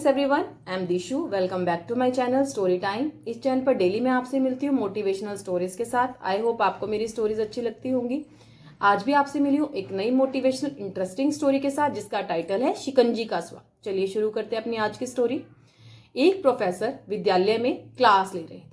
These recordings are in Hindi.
Greetings everyone, I am Dishu. Welcome back to my channel story time. इस चैनल पर डेली मैं आपसे मिलती हूँ मोटिवेशनल स्टोरीज के साथ। आई होप आपको मेरी स्टोरीज अच्छी लगती होंगी। आज भी आपसे मिली हूँ एक नई मोटिवेशनल इंटरेस्टिंग स्टोरी के साथ, जिसका टाइटल है शिकंजी का स्वाद। चलिए शुरू करते हैं अपनी आज की स्टोरी। एक प्रोफेसर विद्यालय में क्लास ले रहे थे।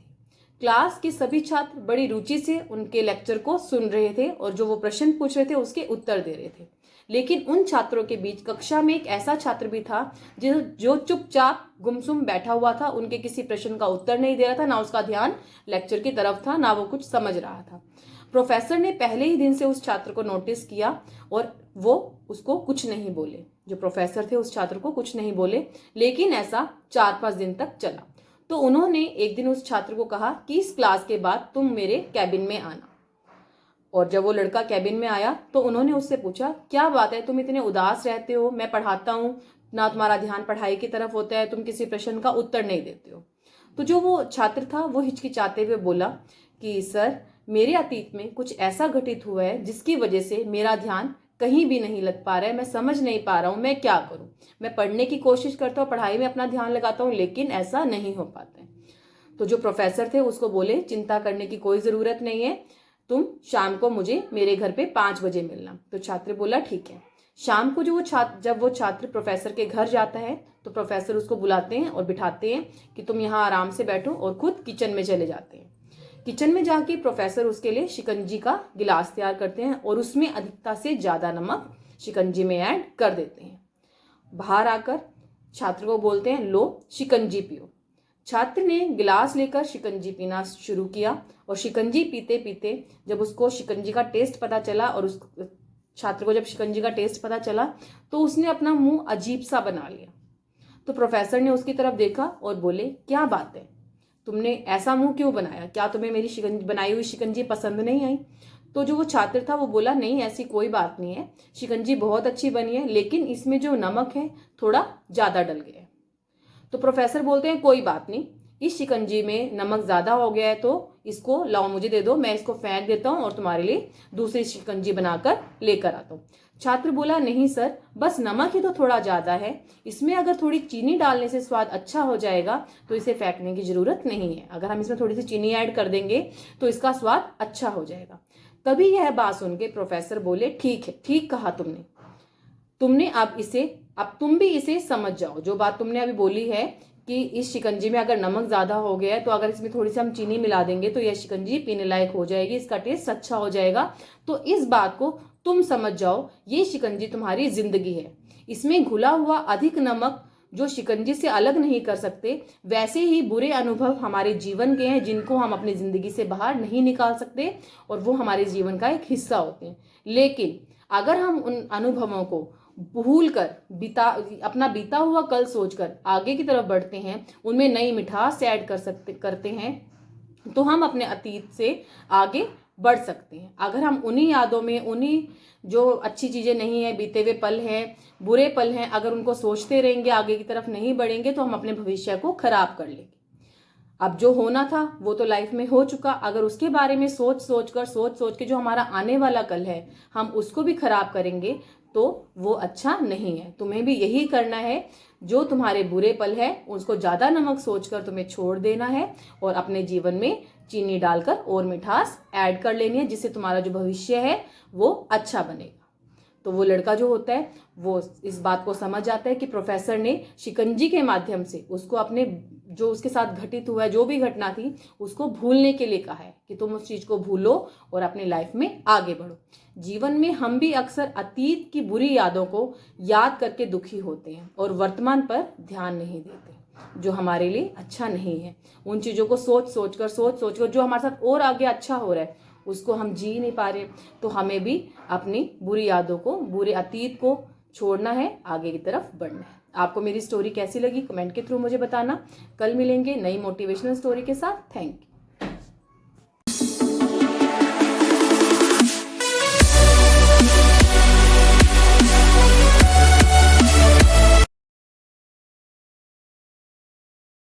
क्लास के सभी छात्र बड़ी रुचि से उनके लेक्चर को सुन रहे थे और जो वो प्रश्न पूछ रहे थे उसके उत्तर दे रहे थे। लेकिन उन छात्रों के बीच कक्षा में एक ऐसा छात्र भी था जो चुपचाप गुमसुम बैठा हुआ था। उनके किसी प्रश्न का उत्तर नहीं दे रहा था, ना उसका ध्यान लेक्चर की तरफ था, ना वो कुछ समझ रहा था। प्रोफेसर ने पहले ही दिन से उस छात्र को नोटिस किया और वो उसको कुछ नहीं बोले। जो प्रोफेसर थे उस छात्र को कुछ नहीं बोले, लेकिन ऐसा 4-5 दिन तक चला। तो उन्होंने एक दिन उस छात्र को कहा कि इस क्लास के बाद तुम मेरे कैबिन में आना। और जब वो लड़का कैबिन में आया तो उन्होंने उससे पूछा, क्या बात है, तुम इतने उदास रहते हो? मैं पढ़ाता हूँ ना, तुम्हारा ध्यान पढ़ाई की तरफ होता है, तुम किसी प्रश्न का उत्तर नहीं देते हो। तो जो वो छात्र था वो हिचकिचाते हुए बोला कि सर, मेरे अतीत में कुछ ऐसा घटित हुआ है जिसकी वजह से मेरा ध्यान कहीं भी नहीं लग पा रहा है। मैं समझ नहीं पा रहा हूँ मैं क्या करूँ। मैं पढ़ने की कोशिश करता हूँ, पढ़ाई में अपना ध्यान लगाता हूँ, लेकिन ऐसा नहीं हो पाता है। तो जो प्रोफेसर थे उसको बोले, चिंता करने की कोई जरूरत नहीं है, तुम शाम को मुझे मेरे घर पे 5 बजे मिलना। तो छात्र बोला ठीक है। शाम को जब वो छात्र प्रोफेसर के घर जाता है तो प्रोफेसर उसको बुलाते हैं और बिठाते हैं कि तुम यहाँ आराम से बैठो, और खुद किचन में चले जाते हैं। किचन में जाके प्रोफेसर उसके लिए शिकंजी का गिलास तैयार करते हैं और उसमें अधिकता से ज्यादा नमक शिकंजी में ऐड कर देते हैं। बाहर आकर छात्र को बोलते हैं, लो शिकंजी पियो। छात्र ने गिलास लेकर शिकंजी पीना शुरू किया और शिकंजी पीते पीते जब उसको शिकंजी का टेस्ट पता चला, और उस छात्र को जब शिकंजी का टेस्ट पता चला तो उसने अपना मुंह अजीब सा बना लिया। तो प्रोफेसर ने उसकी तरफ देखा और बोले, क्या बात है, तुमने ऐसा मुंह क्यों बनाया? क्या तुम्हें मेरी शिकंजी बनाई हुई शिकंजी पसंद नहीं आई? तो जो वो छात्र था वो बोला, नहीं ऐसी कोई बात नहीं है, शिकंजी बहुत अच्छी बनी है, लेकिन इसमें जो नमक है थोड़ा ज्यादा डल गया है। तो प्रोफेसर बोलते हैं, कोई बात नहीं, इस शिकंजी में नमक ज्यादा हो गया है तो इसको लाओ, मुझे दे दो, मैं इसको फेंक देता हूँ और तुम्हारे लिए दूसरी शिकंजी बनाकर लेकर आता हूँ। छात्र बोला, नहीं सर, बस नमक ही तो थोड़ा ज्यादा है, इसमें अगर थोड़ी चीनी डालने से स्वाद अच्छा हो जाएगा तो इसे फेंकने की जरूरत नहीं है। अगर हम इसमें थोड़ी सी चीनी ऐड कर देंगे तो इसका स्वाद अच्छा हो जाएगा। तभी यह बात सुन के प्रोफेसर बोले, ठीक है, ठीक कहा तुमने अब तुम भी इसे समझ जाओ। जो बात तुमने अभी बोली है कि इस शिकंजी में अगर नमक ज्यादा हो गया है तो अगर इसमें थोड़ी सी हम चीनी मिला देंगे तो यह शिकंजी पीने लायक हो जाएगी, इसका टेस्ट अच्छा हो जाएगा। तो इस बात को तुम समझ जाओ, ये शिकंजी तुम्हारी जिंदगी है। इसमें घुला हुआ अधिक नमक जो शिकंजी से अलग नहीं कर सकते, वैसे ही बुरे अनुभव हमारे जीवन के हैं जिनको हम अपनी जिंदगी से बाहर नहीं निकाल सकते, और वो हमारे जीवन का एक हिस्सा होते हैं। लेकिन अगर हम उन अनुभवों को भूल कर अपना बीता हुआ कल सोचकर आगे की तरफ बढ़ते हैं, उनमें नई मिठास ऐड करते हैं, तो हम अपने अतीत से आगे बढ़ सकते हैं। अगर हम उन्हीं यादों में, उन्हीं जो अच्छी चीजें नहीं है, बीते हुए पल हैं, बुरे पल हैं, अगर उनको सोचते रहेंगे, आगे की तरफ नहीं बढ़ेंगे, तो हम अपने भविष्य को खराब कर लेंगे। अब जो होना था वो तो लाइफ में हो चुका, अगर उसके बारे में सोच सोच के जो हमारा आने वाला कल है हम उसको भी खराब करेंगे तो वो अच्छा नहीं है। तुम्हें भी यही करना है, जो तुम्हारे बुरे पल है उसको ज्यादा नमक सोचकर तुम्हें छोड़ देना है और अपने जीवन में चीनी डालकर और मिठास ऐड कर लेनी है, जिससे तुम्हारा जो भविष्य है वो अच्छा बनेगा। तो वो लड़का जो होता है वो इस बात को समझ जाता है कि प्रोफेसर ने शिकंजी के माध्यम से उसको अपने जो उसके साथ घटित हुआ है, जो भी घटना थी, उसको भूलने के लिए कहा है कि तुम उस चीज को भूलो और अपनी लाइफ में आगे बढ़ो। जीवन में हम भी अक्सर अतीत की बुरी यादों को याद करके दुखी होते हैं और वर्तमान पर ध्यान नहीं देते, जो हमारे लिए अच्छा नहीं है। उन चीजों को सोच कर जो हमारे साथ और आगे अच्छा हो रहा है उसको हम जी नहीं पा रहे। तो हमें भी अपनी बुरी यादों को, बुरे अतीत को छोड़ना है, आगे की तरफ बढ़ना है। आपको मेरी स्टोरी कैसी लगी कमेंट के थ्रू मुझे बताना। कल मिलेंगे नई मोटिवेशनल स्टोरी के साथ। Thank you.